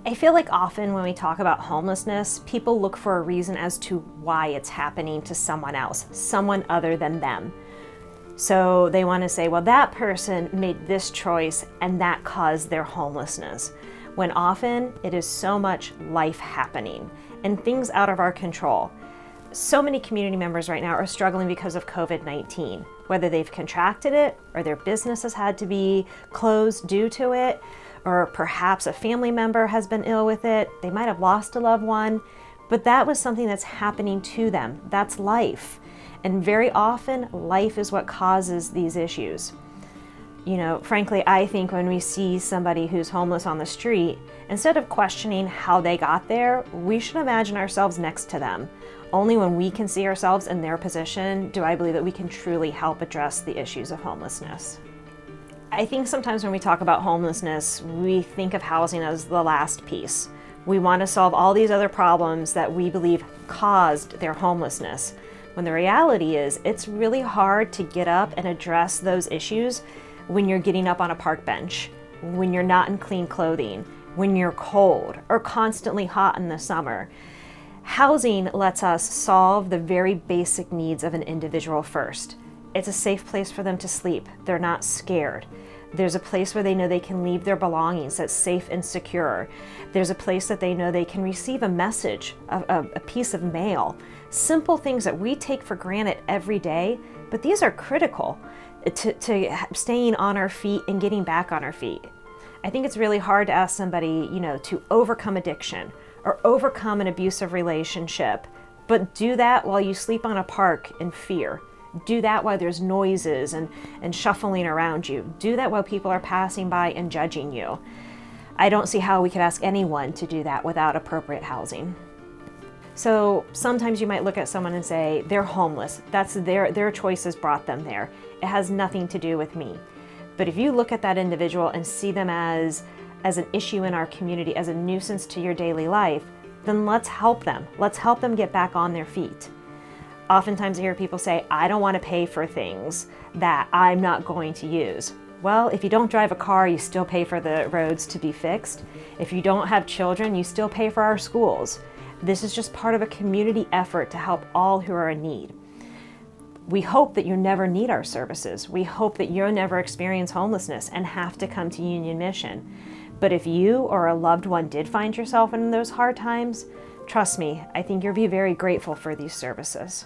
I feel like often when we talk about homelessness, people look for a reason as to why it's happening to someone else, someone other than them. So they want to say, well, that person made this choice and that caused their homelessness. When often it is so much life happening and things out of our control. So many community members right now are struggling because of COVID-19, whether they've contracted it or their business has had to be closed due to it, or perhaps a family member has been ill with it. They might have lost a loved one, but that was something that's happening to them. That's life. And very often, life is what causes these issues. You know, frankly, I think when we see somebody who's homeless on the street, instead of questioning how they got there, we should imagine ourselves next to them. Only when we can see ourselves in their position do I believe that we can truly help address the issues of homelessness. I think sometimes when we talk about homelessness, we think of housing as the last piece. We want to solve all these other problems that we believe caused their homelessness, when the reality is it's really hard to get up and address those issues when you're getting up on a park bench, when you're not in clean clothing, when you're cold or constantly hot in the summer. Housing lets us solve the very basic needs of an individual first. It's a safe place for them to sleep. They're not scared. There's a place where they know they can leave their belongings that's safe and secure. There's a place that they know they can receive a message, a piece of mail. Simple things that we take for granted every day, but these are critical to staying on our feet and getting back on our feet. I think it's really hard to ask somebody, to overcome addiction or overcome an abusive relationship, but do that while you sleep on a park in fear. Do that while there's noises and shuffling around you. Do that while people are passing by and judging you. I don't see how we could ask anyone to do that without appropriate housing. So sometimes you might look at someone and say, they're homeless. That's their choices brought them there. It has nothing to do with me. But if you look at that individual and see them as an issue in our community, as a nuisance to your daily life, then let's help them. Let's help them get back on their feet. Oftentimes I hear people say, I don't want to pay for things that I'm not going to use. Well, if you don't drive a car, you still pay for the roads to be fixed. If you don't have children, you still pay for our schools. This is just part of a community effort to help all who are in need. We hope that you never need our services. We hope that you'll never experience homelessness and have to come to Union Mission. But if you or a loved one did find yourself in those hard times, trust me, I think you'll be very grateful for these services.